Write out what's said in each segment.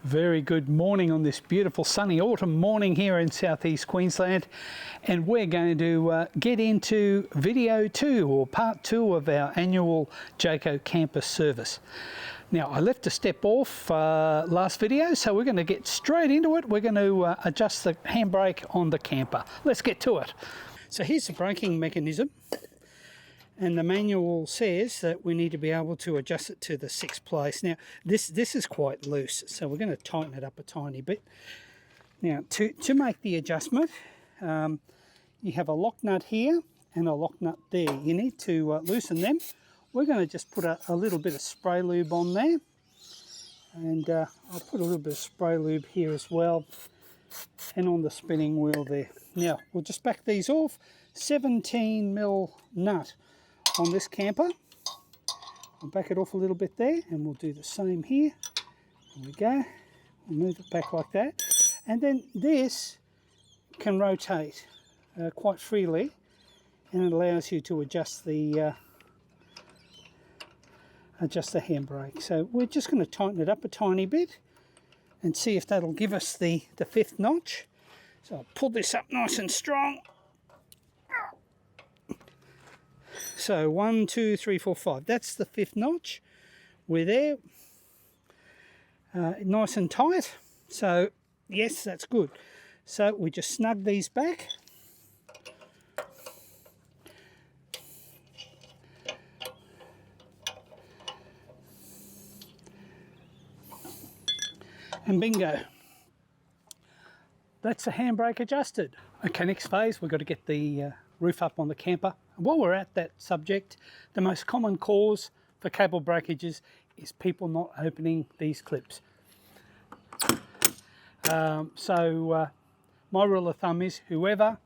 Very good morning on this beautiful sunny autumn morning here in southeast Queensland, and we're going to get into video 2 or part 2 of our annual Jayco camper service. Now, I left a step off last video, so we're going to get straight into it. We're going to adjust the handbrake on the camper. Let's get to it. So here's the braking mechanism, and the manual says that we need to be able to adjust it to the 6th place. Now, this is quite loose, so we're going to tighten it up a tiny bit. Now, to make the adjustment, you have a lock nut here and a lock nut there. You need to loosen them. We're going to just put a little bit of spray lube on there, and I'll put a little bit of spray lube here as well, and on the spinning wheel there. Now, we'll just back these off. 17mm nut on this camper. I'll back it off a little bit there, and we'll do the same here. There we go. We'll move it back like that, and then this can rotate quite freely, and it allows you to adjust the handbrake. So we're just going to tighten it up a tiny bit and see if that'll give us the 5th notch. So I'll pull this up nice and strong. So 1, 2, 3, 4, 5. That's the 5th notch. We're there. Nice and tight. So yes, that's good. So we just snug these back. And bingo. That's the handbrake adjusted. Okay, next phase, we've got to get the roof up on the camper. And while we're at that subject, the most common cause for cable breakages is people not opening these clips. So my rule of thumb is whoever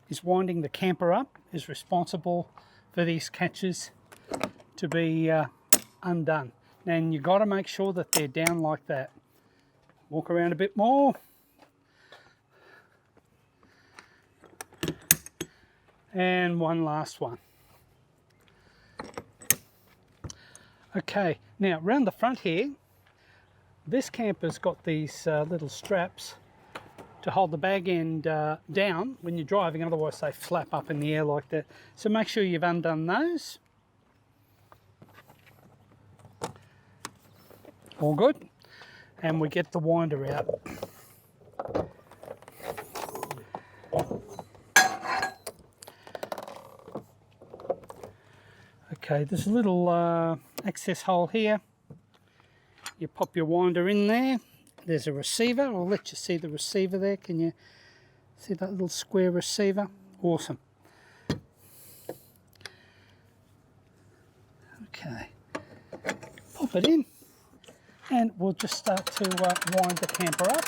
is winding the camper up is responsible for these catches to be undone. And you've got to make sure that they're down like that. Walk around a bit more. And one last one. Okay, now around the front here, this camper's got these little straps to hold the bag end down when you're driving, otherwise they flap up in the air like that. So make sure you've undone those. All good. And we get the winder out. Okay, there's a little access hole here. You pop your winder in there. There's a receiver. I'll let you see the receiver there. Can you see that little square receiver? Awesome. Okay, pop it in, and we'll just start to wind the camper up.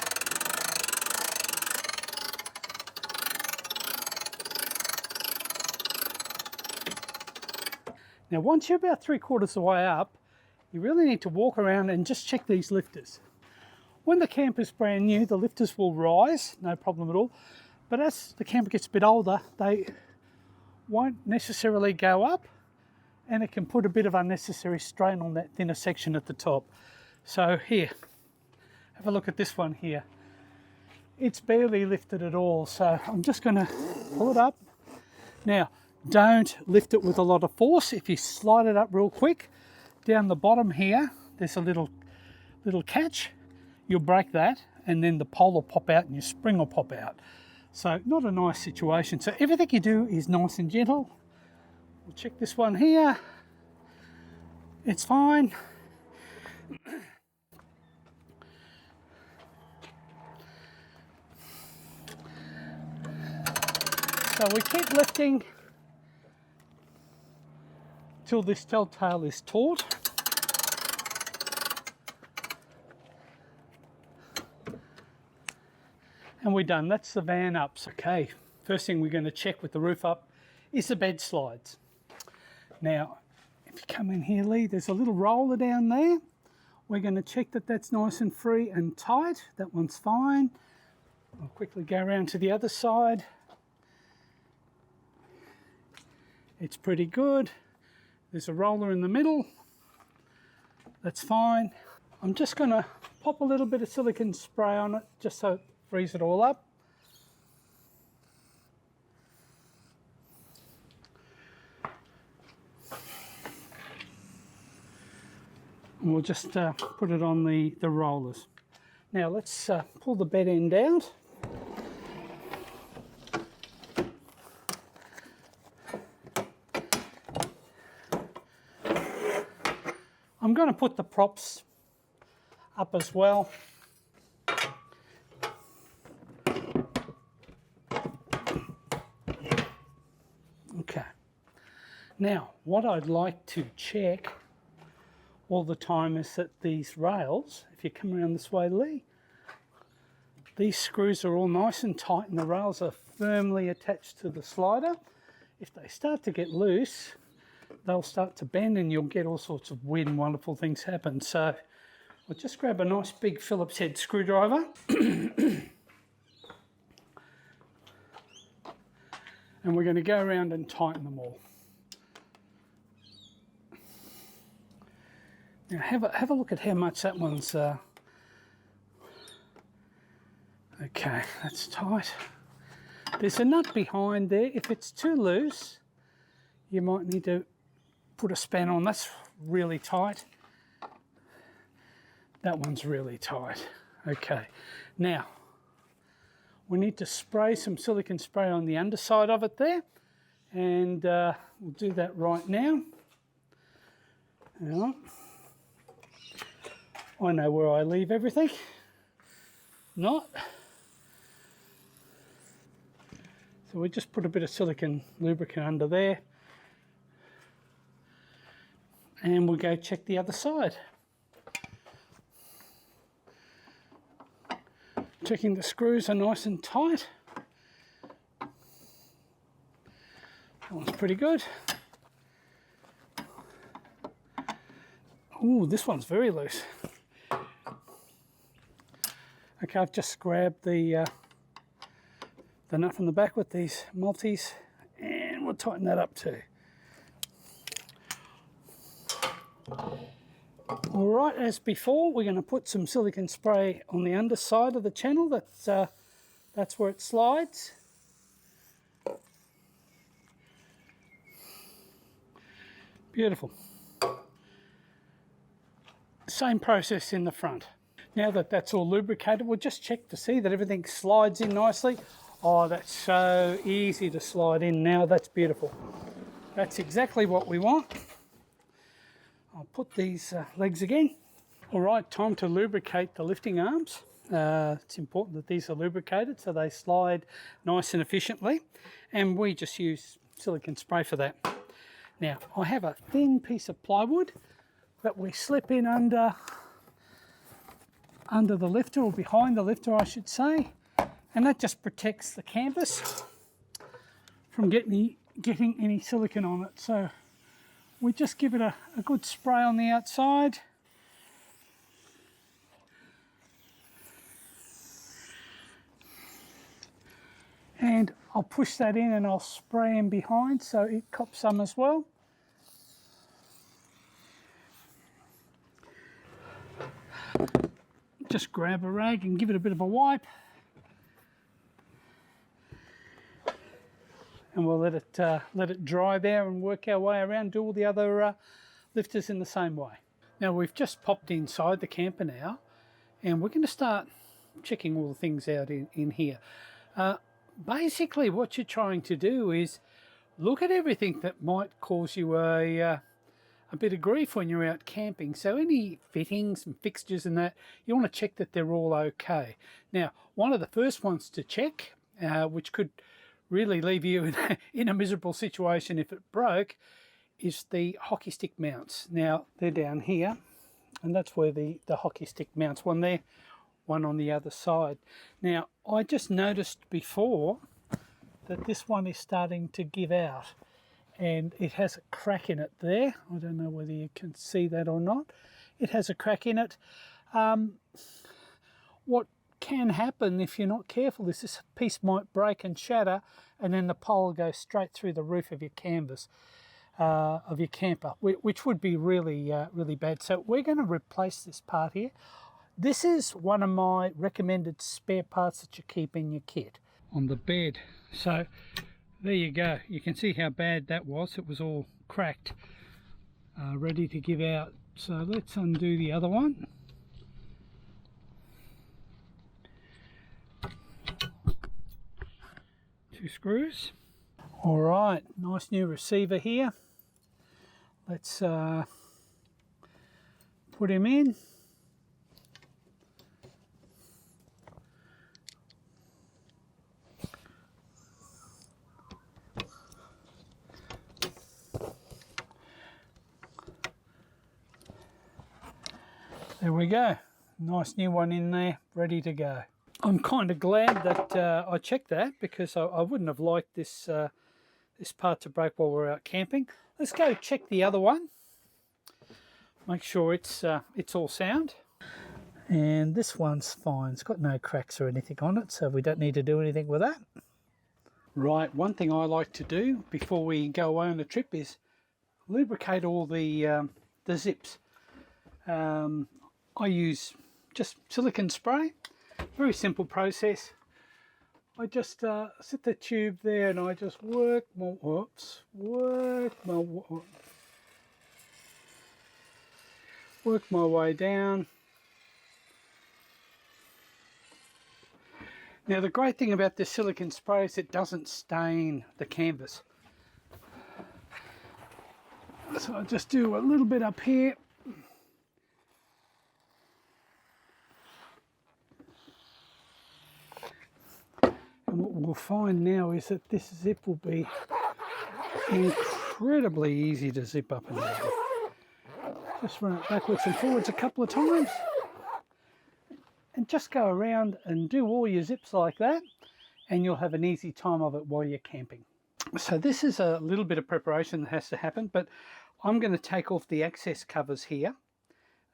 Now, once you're about 3/4 of the way up, you really need to walk around and just check these lifters. When the camper's brand new, the lifters will rise, no problem at all. But as the camper gets a bit older, they won't necessarily go up, and it can put a bit of unnecessary strain on that thinner section at the top. So here, have a look at this one here. It's barely lifted at all, so I'm just going to pull it up. Now, don't lift it with a lot of force. If you slide it up real quick, down the bottom here, there's a little catch. You'll break that, and then the pole will pop out and your spring will pop out. So not a nice situation. So everything you do is nice and gentle. We'll check this one here. It's fine. So we keep lifting till this telltale is taut. And we're done. That's the van ups. Okay, first thing we're going to check with the roof up is the bed slides. Now, if you come in here, Lee, there's a little roller down there. We're going to check that that's nice and free and tight. That one's fine. I'll quickly go around to the other side. It's pretty good. There's a roller in the middle. That's fine. I'm just going to pop a little bit of silicone spray on it just so it frees it all up. And we'll just put it on the rollers. Now let's pull the bed end out. I'm going to put the props up as well. Okay. Now, what I'd like to check all the time is that these rails, if you come around this way, Lee, these screws are all nice and tight and the rails are firmly attached to the slider. If they start to get loose, they'll start to bend and you'll get all sorts of weird and wonderful things happen. So I'll just grab a nice big Phillips head screwdriver and we're going to go around and tighten them all. Now have a look at how much that one's... Okay, that's tight. There's a nut behind there. If it's too loose, you might need to put a span on. That's really tight. That one's really tight. Okay, now we need to spray some silicone spray on the underside of it there, and we'll do that right now. Hang on. I know where I leave everything. Not. So we just put a bit of silicone lubricant under there. And we'll go check the other side. Checking the screws are nice and tight. That one's pretty good. Ooh, this one's very loose. Okay, I've just grabbed the nut from the back with these multis, and we'll tighten that up too. All right, as before, we're going to put some silicone spray on the underside of the channel. That's where it slides. Beautiful. Same process in the front. Now that that's all lubricated, we'll just check to see that everything slides in nicely. Oh, that's so easy to slide in now. That's beautiful. That's exactly what we want. I'll put these legs again. All right, time to lubricate the lifting arms. It's important that these are lubricated so they slide nice and efficiently. And we just use silicone spray for that. Now, I have a thin piece of plywood that we slip in under the lifter, or behind the lifter I should say, and that just protects the canvas from getting any silicone on it. So we just give it a good spray on the outside. And I'll push that in and I'll spray in behind so it cops some as well. Just grab a rag and give it a bit of a wipe, and we'll let it dry there and work our way around, do all the other lifters in the same way. Now we've just popped inside the camper now, and we're going to start checking all the things out in here. Basically what you're trying to do is look at everything that might cause you a bit of grief when you're out camping. So any fittings and fixtures and that, you want to check that they're all okay. Now, one of the first ones to check, which could really leave you in a miserable situation if it broke, is the hockey stick mounts. Now, they're down here, and that's where the hockey stick mounts, one there, one on the other side. Now, I just noticed before that this one is starting to give out, and it has a crack in it there. I don't know whether you can see that or not. It has a crack in it. What can happen if you're not careful is this piece might break and shatter, and then the pole goes straight through the roof of your canvas. of your camper, which would be really, really bad. So we're going to replace this part here. This is one of my recommended spare parts that you keep in your kit. On the bed. So there you go. You can see how bad that was. It was all cracked, ready to give out. So let's undo the other one. Two screws. All right, nice new receiver here. Let's put him in. There we go. Nice new one in there, ready to go. I'm kind of glad that I checked that, because I wouldn't have liked this this part to break while we're out camping. Let's go check the other one. Make sure it's all sound. And this one's fine. It's got no cracks or anything on it, so we don't need to do anything with that. Right, one thing I like to do before we go away on a trip is lubricate all the zips. I use just silicone spray. Very simple process. I just set the tube there and I just work my way down. Now the great thing about this silicone spray is it doesn't stain the canvas. So I just do a little bit up here. And what we'll find now is that this zip will be incredibly easy to zip up and down. Just run it backwards and forwards a couple of times. And just go around and do all your zips like that, and you'll have an easy time of it while you're camping. So this is a little bit of preparation that has to happen, but I'm going to take off the access covers here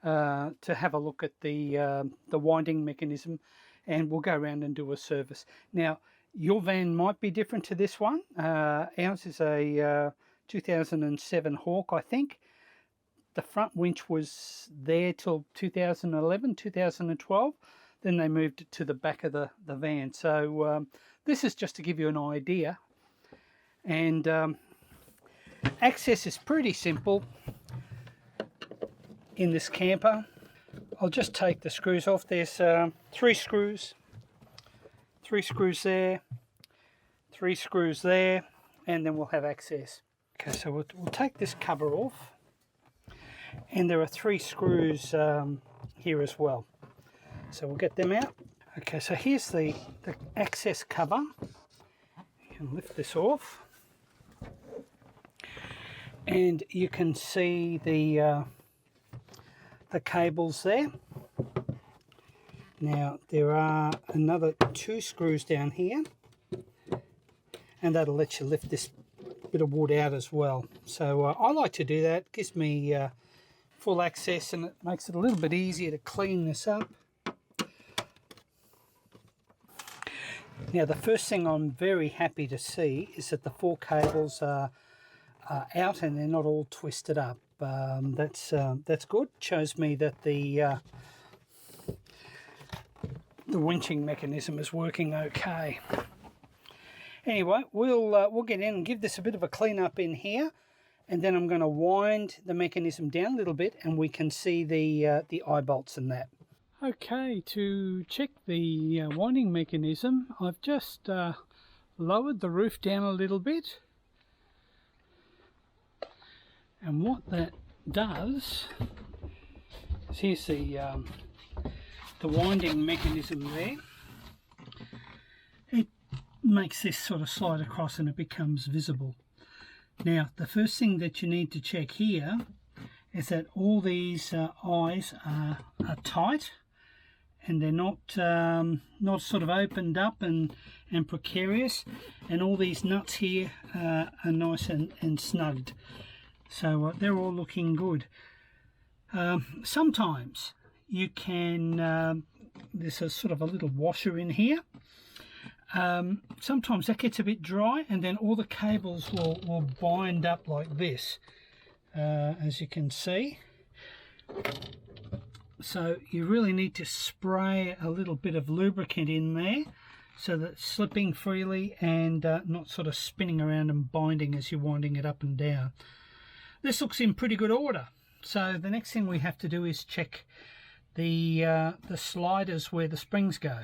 to have a look at the winding mechanism, and we'll go around and do a service. Now, your van might be different to this one. Ours is a 2007 Hawk, I think. The front winch was there till 2011, 2012. Then they moved it to the back of the van. So this is just to give you an idea. And access is pretty simple in this camper. I'll just take the screws off. There's 3 screws. 3 screws there. 3 screws there. And then we'll have access. Okay, so we'll take this cover off. And there are 3 screws here as well. So we'll get them out. Okay, so here's the access cover. You can lift this off. And you can see the cables there. Now there are another 2 screws down here. And that'll let you lift this bit of wood out as well. So I like to do that. It gives me full access, and it makes it a little bit easier to clean this up. Now the first thing I'm very happy to see is that the 4 cables are out and they're not all twisted up. That's good. Shows me that the winching mechanism is working okay. Anyway, we'll get in and give this a bit of a clean up in here. And then I'm going to wind the mechanism down a little bit, and we can see the eye bolts and that. Okay, to check the winding mechanism, I've just lowered the roof down a little bit. And what that does is, here's the winding mechanism there. It makes this sort of slide across and it becomes visible. Now, the first thing that you need to check here is that all these eyes are tight, and they're not sort of opened up and precarious, and all these nuts here are nice and snugged. So they're all looking good. Sometimes you can, there's a sort of a little washer in here. Sometimes that gets a bit dry, and then all the cables will bind up like this, as you can see. So you really need to spray a little bit of lubricant in there so that it's slipping freely and not sort of spinning around and binding as you're winding it up and down. This looks in pretty good order. So the next thing we have to do is check the sliders where the springs go.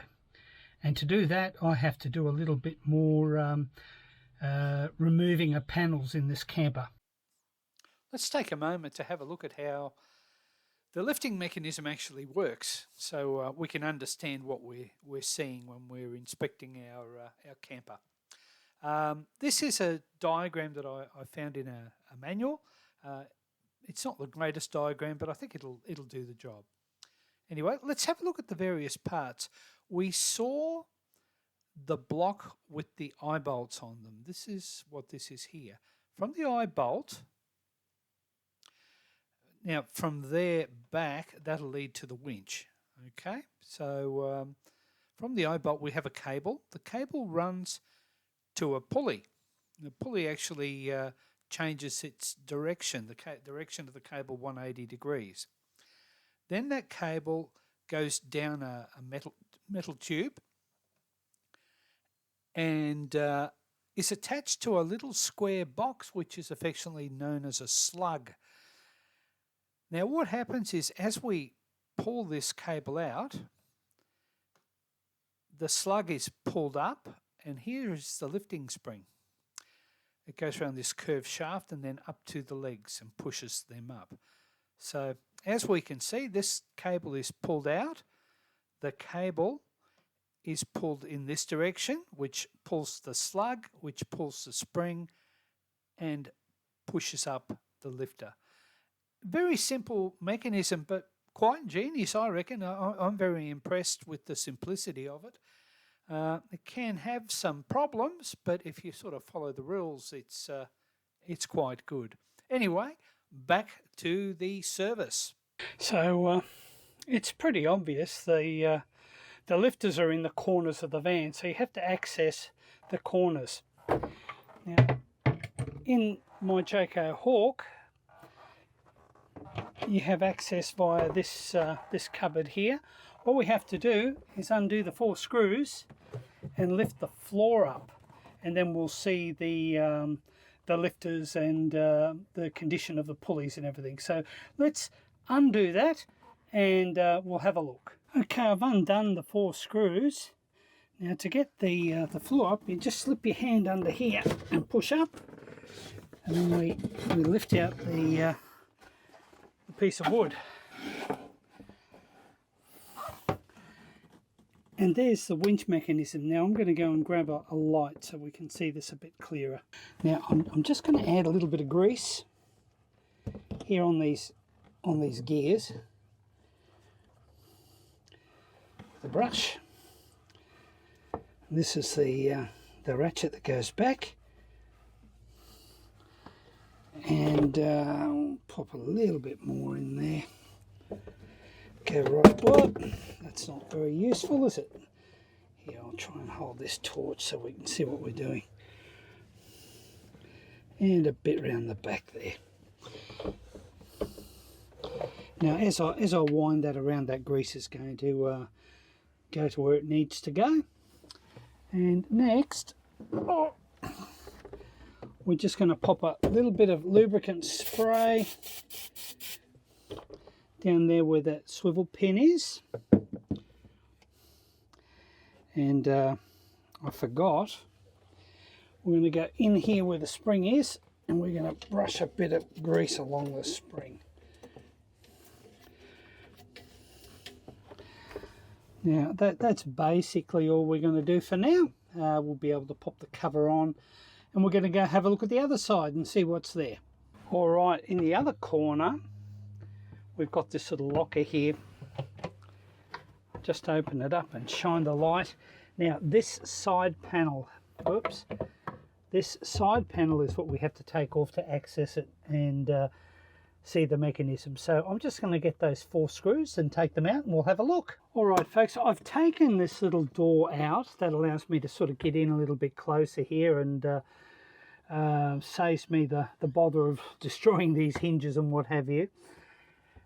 And to do that, I have to do a little bit more removing of panels in this camper. Let's take a moment to have a look at how the lifting mechanism actually works, so we can understand what we're seeing when we're inspecting our camper. This is a diagram that I found in a manual. It's not the greatest diagram, but I think it'll do the job. Anyway, let's have a look at the various parts. We saw the block with the eye bolts on them. This is what this is here. From the eye bolt, now from there back, that'll lead to the winch. Okay, so from the eye bolt we have a cable. The cable runs to a pulley. The pulley actually changes its direction, the direction of the cable 180 degrees. Then that cable goes down a metal tube and is attached to a little square box which is affectionately known as a slug. Now what happens is, as we pull this cable out, the slug is pulled up, and here is the lifting spring. It goes around this curved shaft and then up to the legs and pushes them up. So as we can see, this cable is pulled out. The cable is pulled in this direction, which pulls the slug, which pulls the spring and pushes up the lifter. Very simple mechanism, but quite ingenious, I reckon. I'm very impressed with the simplicity of it. It can have some problems, but if you sort of follow the rules, it's quite good. Anyway, back to the service. So it's pretty obvious. The lifters are in the corners of the van, so you have to access the corners. Now, in my Jayco Hawk, you have access via this cupboard here. What we have to do is undo the 4 screws and lift the floor up, and then we'll see the lifters and the condition of the pulleys and everything. So let's undo that and we'll have a look. Okay, I've undone the 4 screws. Now to get the floor up, you just slip your hand under here and push up, and then we lift out the piece of wood. And there's the winch mechanism. Now I'm going to go and grab a light so we can see this a bit clearer. Now I'm just going to add a little bit of grease here on these gears. The brush. This is the ratchet that goes back. And I'll pop a little bit more in there. Okay, right, well, that's not very useful, is it? Here, I'll try and hold this torch so we can see what we're doing. And a bit around the back there. Now, as I wind that around, that grease is going to go to where it needs to go. And next, we're just going to pop a little bit of lubricant spray down there where that swivel pin is. And I forgot, we're going to go in here where the spring is, and we're going to brush a bit of grease along the spring. Now that's basically all we're going to do for now. We'll be able to pop the cover on, and we're going to go have a look at the other side and see what's there. All right, in the other corner, we've got this little locker here. Just open it up and shine the light. Now this side panel, this side panel is what we have to take off to access it and see the mechanism. So I'm just going to get those 4 screws and take them out and we'll have a look. All right, folks, I've taken this little door out. That allows me to sort of get in a little bit closer here and saves me the bother of destroying these hinges and what have you.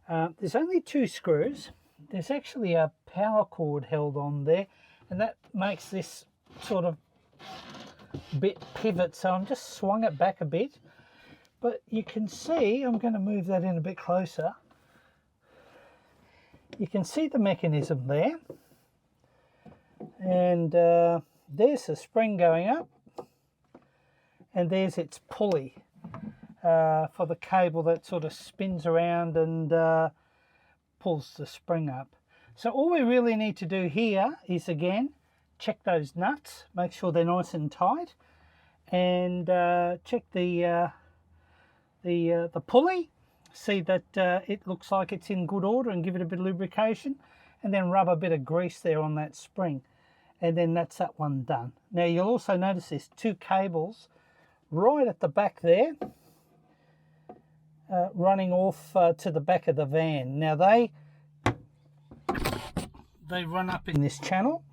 There's only 2 screws. There's actually a power cord held on there, and that makes this sort of bit pivot, so I'm just swung it back a bit. But you can see, I'm going to move that in a bit closer. You can see the mechanism there. And there's the spring going up. And there's its pulley for the cable that sort of spins around and pulls the spring up. So all we really need to do here is, again, check those nuts, make sure they're nice and tight, and check the pulley, see that it looks like it's in good order, and give it a bit of lubrication, and then rub a bit of grease there on that spring, and then that's that one done. Now you'll also notice there's 2 cables right at the back there, running off to the back of the van. Now they run up in this channel,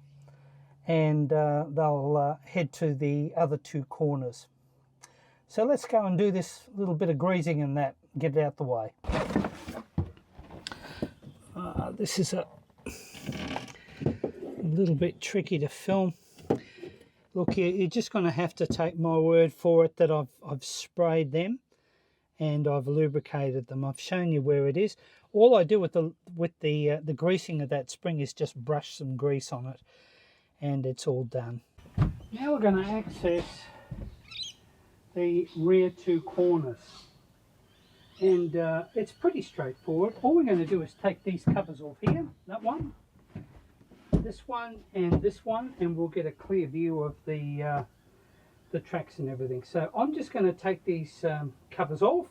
and they'll head to the other 2 corners. So let's go and do this little bit of greasing and that, get it out the way. This is a little bit tricky to film. Look, you're just going to have to take my word for it that I've sprayed them and I've lubricated them. I've shown you where it is. All I do with the greasing of that spring is just brush some grease on it, and it's all done. Now we're going to access the rear 2 corners, and it's pretty straightforward. All we're going to do is take these covers off here, that one, this one, and we'll get a clear view of the tracks and everything. So I'm just going to take these covers off,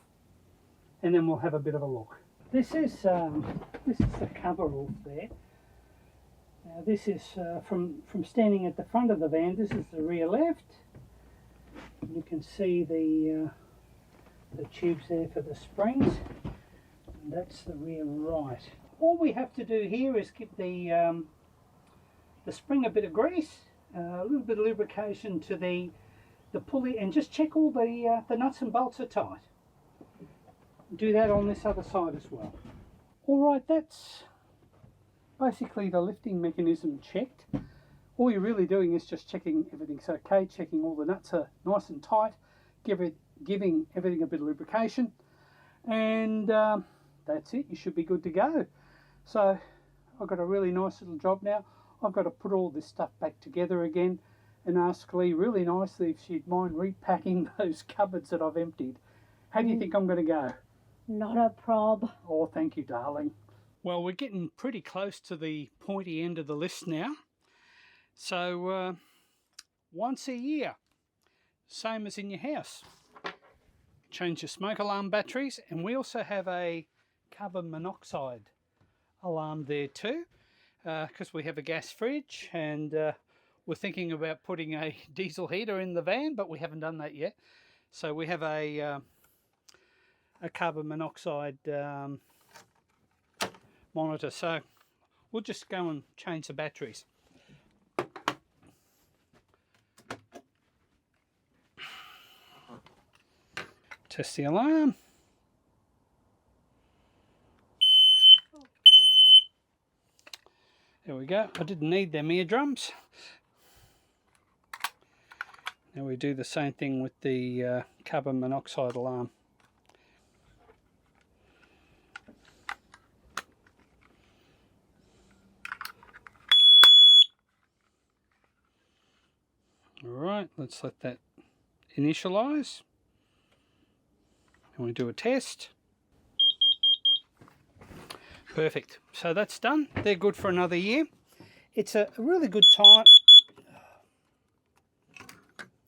and then we'll have a bit of a look. This is the cover off there. Now this is from standing at the front of the van. This is the rear left. You can see the tubes there for the springs, and that's the rear right. All we have to do here is give the spring a bit of grease, a little bit of lubrication to the pulley, and just check all the nuts and bolts are tight. Do that on this other side as well. Alright, that's basically the lifting mechanism checked. All you're really doing is just checking everything's okay, checking all the nuts are nice and tight, giving everything a bit of lubrication, and that's it. You should be good to go. So I've got a really nice little job now. I've got to put all this stuff back together again and ask Lee really nicely if she'd mind repacking those cupboards that I've emptied. How do you think I'm going to go? Not a prob. Oh, thank you, darling. Well, we're getting pretty close to the pointy end of the list now. So once a year, same as in your house, change your smoke alarm batteries, and we also have a carbon monoxide alarm there too, because we have a gas fridge, and we're thinking about putting a diesel heater in the van, but we haven't done that yet. So we have a carbon monoxide monitor, so we'll just go and change the batteries. Test the alarm. There we go. I didn't need them eardrums. Now we do the same thing with the carbon monoxide alarm. Alright, let's let that initialize. And we do a test. Perfect. So that's done. They're good for another year. It's a really good time.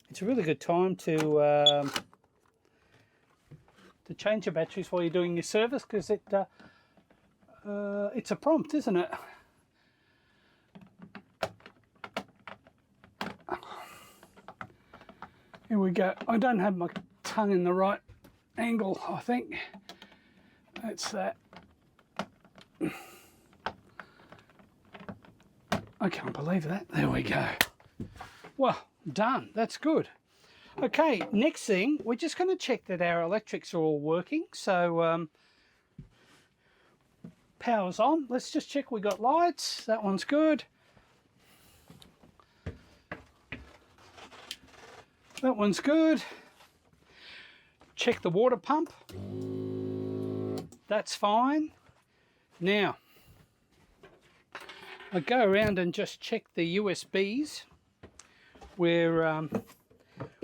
It's a really good time to change your batteries while you're doing your service, because it's a prompt, isn't it? Here we go. I don't have my tongue in the right angle, I think. That's that. I can't believe that. There we go. Well, done. That's good. Okay, next thing, we're just going to check that our electrics are all working. So power's on. Let's just check we got lights. That one's good. That one's good. Check the water pump. That's fine. Now, I go around and just check the USBs. We're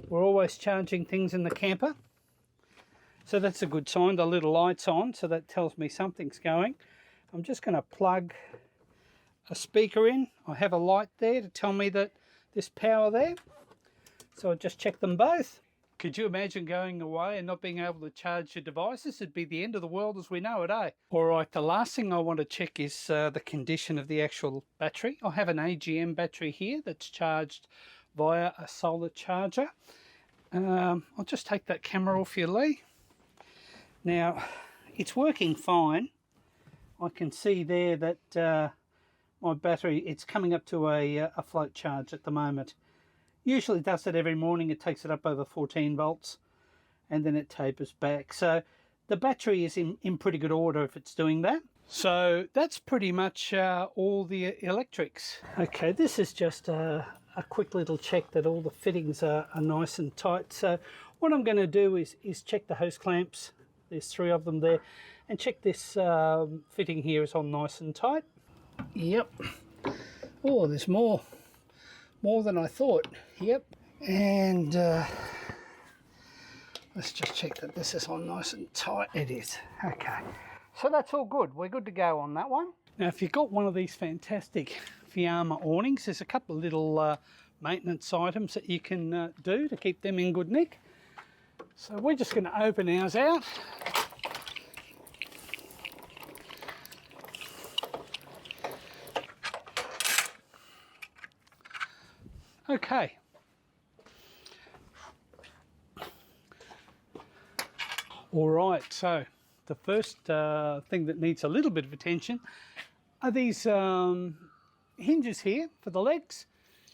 always charging things in the camper. So that's a good sign. The little light's on, so that tells me something's going. I'm just going to plug a speaker in. I have a light there to tell me that there's power there. So I'll just check them both. Could you imagine going away and not being able to charge your devices? It'd be the end of the world as we know it, eh? All right, the last thing I want to check is the condition of the actual battery. I have an AGM battery here that's charged via a solar charger. I'll just take that camera off you, Lee. Now, it's working fine. I can see there that my battery, it's coming up to a float charge at the moment. Usually does it every morning. It takes it up over 14 volts and then it tapers back. So the battery is in pretty good order if it's doing that. So that's pretty much all the electrics. Okay, this is just a quick little check that all the fittings are nice and tight. So what I'm going to do is check the hose clamps. There's 3 of them there. And check this fitting here is on nice and tight. Yep. Oh, there's more than I thought. Yep. And let's just check that this is on nice and tight. It is. Okay. So that's all good. We're good to go on that one. Now, if you've got one of these fantastic Fiamma awnings, there's a couple of little maintenance items that you can do to keep them in good nick. So we're just going to open ours out. Okay. All right, so the first thing that needs a little bit of attention are these hinges here for the legs.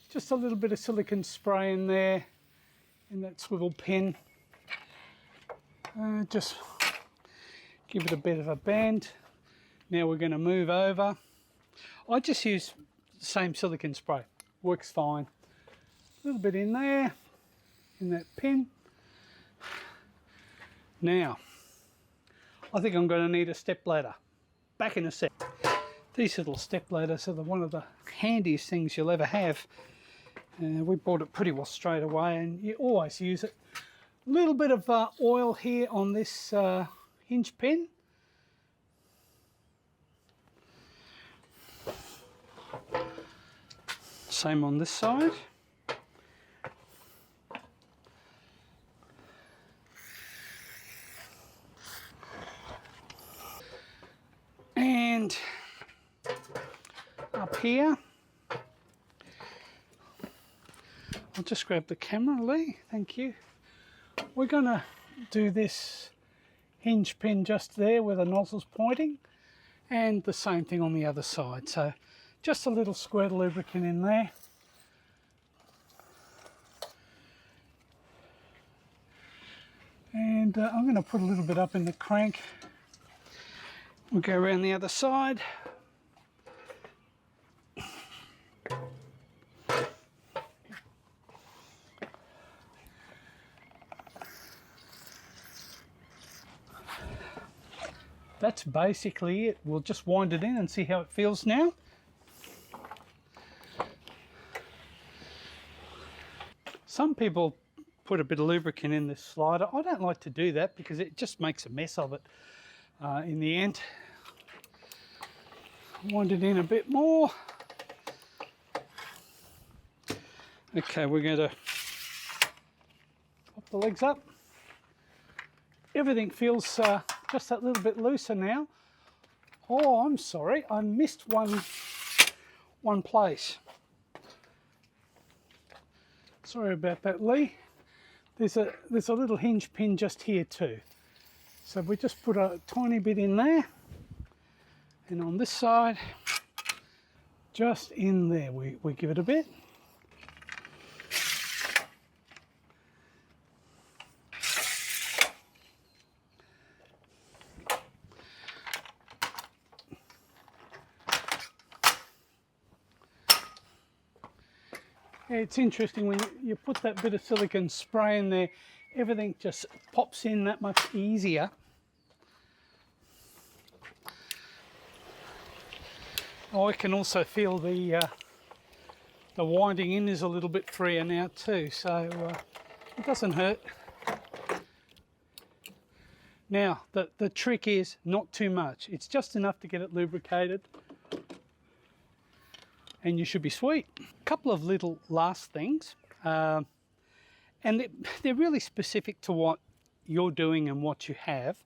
Just a little bit of silicone spray in there, in that swivel pin. Just give it a bit of a bend. Now we're going to move over. I just use the same silicone spray, works fine. A little bit in there, in that pin. Now, I think I'm going to need a step ladder. Back in a sec. These little step ladders are one of the handiest things you'll ever have. We bought it pretty well straight away, and you always use it. A little bit of oil here on this hinge pin. Same on this side. And up here, I'll just grab the camera, Lee, thank you. We're going to do this hinge pin just there where the nozzle's pointing, and the same thing on the other side. So just a little squirt of lubricant in there. And I'm going to put a little bit up in the crank. We'll go around the other side. That's basically it. We'll just wind it in and see how it feels now. Some people put a bit of lubricant in this slider. I don't like to do that because it just makes a mess of it in the end. Wind it in a bit more. Okay, we're going to pop the legs up. Everything feels just that little bit looser now. Oh, I'm sorry, I missed one place. Sorry about that, Lee. There's a little hinge pin just here too. So we just put a tiny bit in there, and on this side, just in there, we give it a bit. It's interesting when you put that bit of silicone spray in there, everything just pops in that much easier. Oh, I can also feel the winding in is a little bit freer now too, so it doesn't hurt. Now, the trick is not too much. It's just enough to get it lubricated, and you should be sweet. A couple of little last things, and they're really specific to what you're doing and what you have.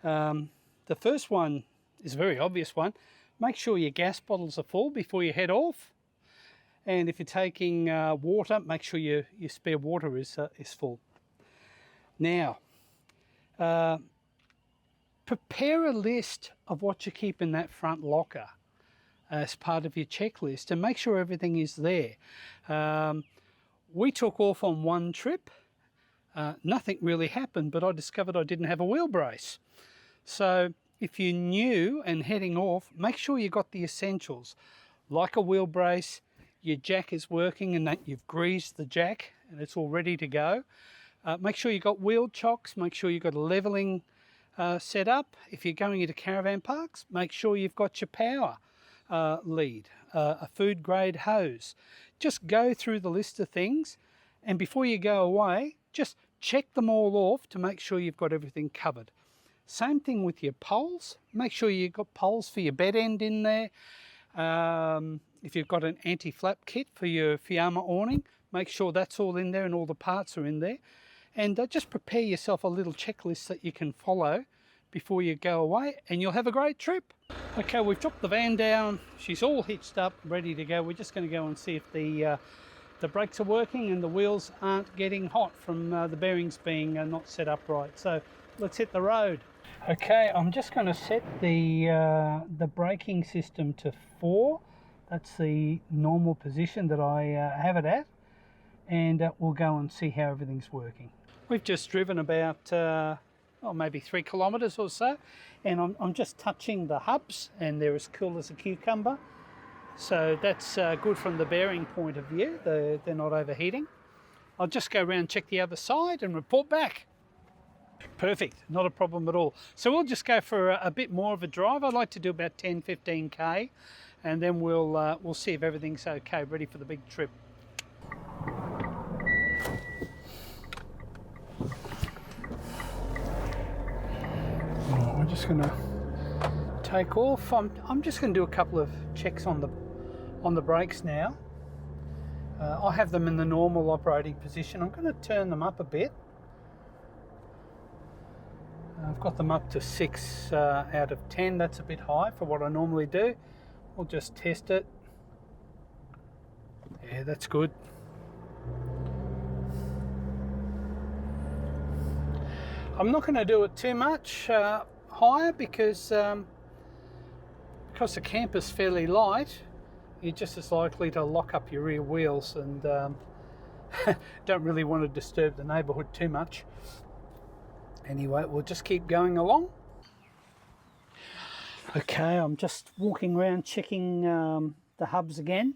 The first one is a very obvious one. Make sure your gas bottles are full before you head off. And if you're taking water, make sure your spare water is full. Now, prepare a list of what you keep in that front locker as part of your checklist, and make sure everything is there. We took off on one trip. Nothing really happened, but I discovered I didn't have a wheel brace. So if you're new and heading off, make sure you got the essentials, like a wheel brace, your jack is working and that you've greased the jack and it's all ready to go. Make sure you've got wheel chocks, make sure you've got a levelling set up. If you're going into caravan parks, make sure you've got your power lead, a food grade hose. Just go through the list of things, and before you go away, just check them all off to make sure you've got everything covered. Same thing with your poles. Make sure you've got poles for your bed end in there. If you've got an anti-flap kit for your Fiamma awning, make sure that's all in there and all the parts are in there. And just prepare yourself a little checklist that you can follow before you go away, and you'll have a great trip. Okay, we've dropped the van down. She's all hitched up, ready to go. We're just going to go and see if the brakes are working and the wheels aren't getting hot from the bearings being not set up right. So let's hit the road. Okay, I'm just going to set the braking system to 4. That's the normal position that I have it at, and we'll go and see how everything's working. We've just driven about maybe 3 kilometres or so, and I'm just touching the hubs, and they're as cool as a cucumber. So that's good from the bearing point of view. They're not overheating. I'll just go around, check the other side and report back. Perfect, not a problem at all. So we'll just go for a bit more of a drive. I'd like to do about 10-15k, and then we'll see if everything's okay, ready for the big trip. I'm just going to take off. I'm just going to do a couple of checks on the brakes now. I'll have them in the normal operating position. I'm going to turn them up a bit. I've got them up to 6 out of 10. That's a bit high for what I normally do. We'll just test it. Yeah, that's good. I'm not going to do it too much higher because the camper's fairly light. You're just as likely to lock up your rear wheels, and don't really want to disturb the neighbourhood too much. Anyway, we'll just keep going along. Okay, I'm just walking around checking the hubs again.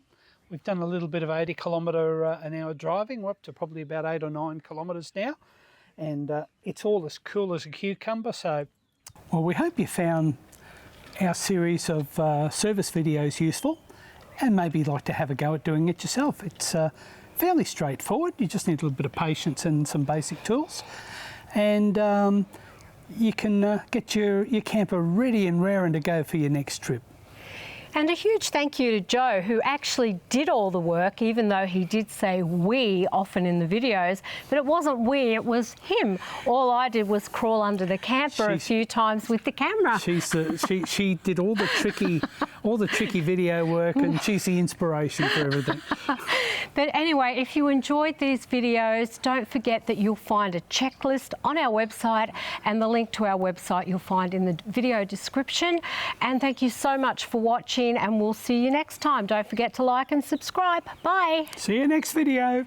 We've done a little bit of 80 kilometre an hour driving. We're up to probably about 8 or 9 kilometres now, and it's all as cool as a cucumber. So, well, we hope you found our series of service videos useful, and maybe you'd like to have a go at doing it yourself. It's fairly straightforward. You just need a little bit of patience and some basic tools. And you can get your camper ready and raring to go for your next trip. And a huge thank you to Joe, who actually did all the work, even though he did say we often in the videos, but it wasn't we, it was him. All I did was crawl under the camper a few times with the camera. She did all the tricky all the tricky video work, and she's the inspiration for everything. But anyway, if you enjoyed these videos, don't forget that you'll find a checklist on our website, and the link to our website you'll find in the video description. And thank you so much for watching, and we'll see you next time. Don't forget to like and subscribe. Bye. See you next video.